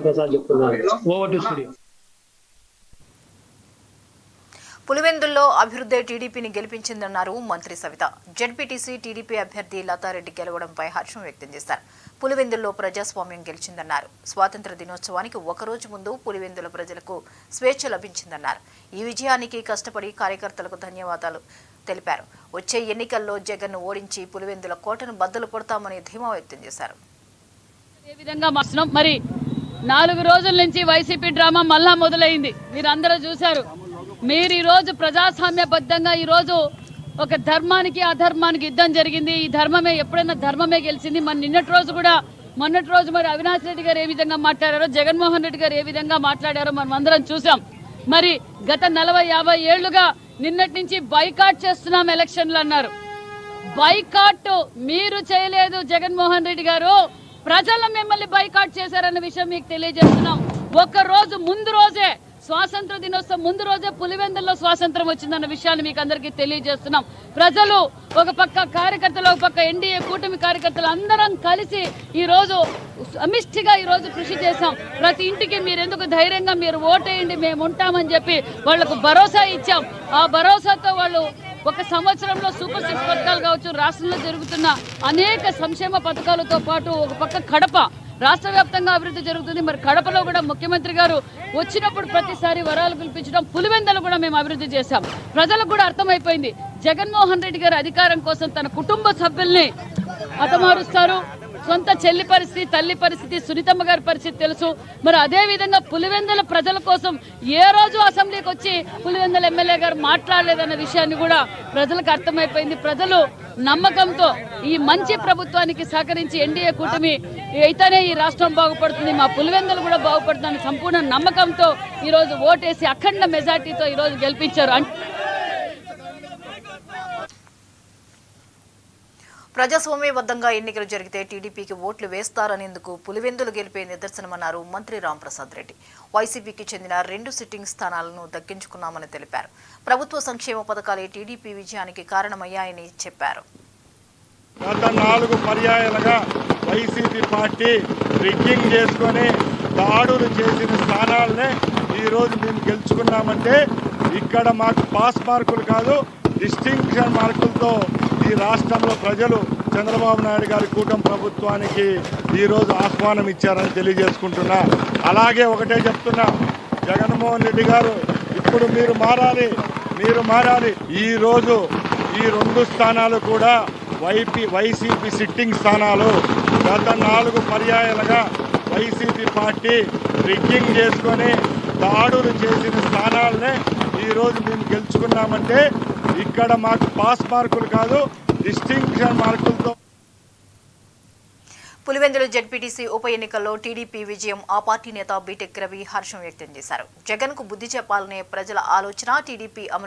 ప్రసాద్ చెప్తున్నారు. Over to studio. పులివెందుల్లో అభివృద్ధి టీడీపీని గెలిపించిందన్నారు మంత్రి సవిత. జెడ్పీటీసీ టీడీపీ అభ్యర్థి లతారెడ్డి గెలవడంపై హర్షం వ్యక్తం చేశారు. పులివెందుల్లో ప్రజాస్వామ్యం గెలిచిందన్నారు. స్వాతంత్ర దినోత్సవానికి ఒకరోజు ముందు పులివెందుల ప్రజలకు స్వేచ్ఛ లభించిందన్నారు. ఈ విజయానికి కష్టపడి కార్యకర్తలకు ధన్యవాదాలు తెలిపారు. వచ్చే ఎన్నికల్లో జగన్ను ఓడించి పులివెందుల కోటను బద్దలు కొడతామని ధీమా వ్యక్తం చేశారు. మరి 4 రోజుల నుంచి వైసీపీ డ్రామా మళ్ళా మొదలైంది. మీరందరూ చూశారు. మీరు ఈరోజు ప్రజాస్వామ్యబద్ధంగా ఈరోజు ఒక ధర్మానికి అధర్మానికి యుద్ధం జరిగింది. ఈ ధర్మమే ఎప్పుడైనా ధర్మమే గెలిచింది. మొన్నటి రోజు మరి అవినాష్ రెడ్డి గారు ఏ విధంగా మాట్లాడారో, జగన్మోహన్ రెడ్డి గారు ఏ విధంగా మాట్లాడారో మనం అందరం చూసాం. మరి గత 40-50 ఏళ్లుగా నిన్నటి నుంచి బైకాట్ చేస్తున్నాం ఎలక్షన్లు అన్నారు. బైకాట్ మీరు చేయలేదు జగన్మోహన్ రెడ్డి గారు, ప్రజలు మిమ్మల్ని బైకాట్ చేశారన్న విషయం మీకు తెలియజేస్తున్నాం. ఒక రోజు ముందు రోజే, స్వాతంత్ర దినోత్సవం ముందు రోజే పులివెందుల్లో స్వాతంత్రం వచ్చిందన్న విషయాన్ని మీకు అందరికీ తెలియజేస్తున్నాం. ప్రజలు ఒక పక్క కార్యకర్తలు, ఒక పక్క ఎన్డీఏ కూటమి కార్యకర్తలు అందరం కలిసి ఈ రోజు సమిష్టిగా ఈ రోజు కృషి చేశాం. ప్రతి ఇంటికి మీరెందుకు ధైర్యంగా మీరు ఓటేయండి, మేము ఉంటామని చెప్పి వాళ్లకు భరోసా ఇచ్చాం. ఆ భరోసాతో వాళ్ళు ఒక సంవత్సరంలో సూపర్ 6 పథకాలు కావచ్చు, రాష్ట్రంలో జరుగుతున్న అనేక సంక్షేమ పథకాలతో పాటు ఒక పక్క కడప రాష్ట్ర వ్యాప్తంగా అభివృద్ధి జరుగుతుంది. మరి కడపలో కూడా ముఖ్యమంత్రి గారు వచ్చినప్పుడు ప్రతిసారి వరాలు పిలిపించడం, పులివెందులు కూడా మేము అభివృద్ధి చేశాం. ప్రజలకు కూడా అర్థమైపోయింది, జగన్మోహన్ రెడ్డి గారి అధికారం కోసం తన కుటుంబ సభ్యుల్ని హతమారుస్తారు. సొంత చెల్లి పరిస్థితి, తల్లి పరిస్థితి, సునీతమ్మ గారి పరిస్థితి తెలుసు. మరి అదే విధంగా పులివెందుల ప్రజల కోసం ఏ రోజు అసెంబ్లీకి వచ్చి పులివెందుల ఎమ్మెల్యే గారు మాట్లాడలేదన్న విషయాన్ని కూడా ప్రజలకు అర్థమైపోయింది. ప్రజలు నమ్మకంతో ఈ మంచి ప్రభుత్వానికి సహకరించి ఎన్డీఏ కూటమి అయితేనే ఈ రాష్ట్రం బాగుపడుతుంది, మా పులివెందులు కూడా బాగుపడుతుందని సంపూర్ణ నమ్మకంతో ఈరోజు ఓటేసి అఖండ మెజార్టీతో ఈరోజు గెలిపించారు. ప్రజాస్వామ్యబద్ధంగా ఎన్నికలు జరిగితే టీడీపీకి ఓట్లు వేస్తారనేందుకు పులివెందులు గెలిపే నిదర్శనమన్నారు మంత్రి రాంప్రసాద్ రెడ్డి. వైసీపీకి చెందిన 2 సిట్టింగ్ స్థానాలను దక్కించుకున్నామని తెలిపారు. ప్రభుత్వ సంక్షేమ పథకాలే టీడీపీ విజయానికి కారణమయ్యాయని చెప్పారు. గత 4 పర్యాయాలుగా వైసీపీ పార్టీ రిగ్గింగ్ చేసుకొని దాడులు చేసిన స్థానాలనే ఈరోజు మేము గెలుచుకున్నామంటే ఇక్కడ మాకు పాస్ మార్కులు కాదు, డిస్టింక్షన్ మార్కులతో ఈ రాష్ట్రంలో ప్రజలు చంద్రబాబు నాయుడు గారి కూటమి ప్రభుత్వానికి ఈరోజు ఆహ్వానం ఇచ్చారని తెలియజేసుకుంటున్నా. అలాగే ఒకటే చెప్తున్నా, జగన్మోహన్ రెడ్డి గారు ఇప్పుడు మీరు మారాలి. ఈరోజు ఈ 2 స్థానాలు కూడా వైసీపీ సిట్టింగ్ స్థానాలు. గత 4 పర్యాయాలుగా వైసీపీ పార్టీ రిగ్గింగ్ చేసుకొని దాడులు చేసిన స్థానాలనే ఈరోజు మేము గెలుచుకున్నామంటే ఇక్కడ మాకు పాస్ మార్కులు కాదు, డిస్టింక్షన్ మార్కులతో. పులివెందుల జెడ్పీటీసీ ఉప ఎన్నికల్లో టీడీపీ విజయం ఆ పార్టీ నేత బీటెక్ రవి హర్షం వ్యక్తం చేశారు. జగన్ కు బుద్ధి చెప్పాలనే ప్రజల ఆలోచన టీడీపీ అమలు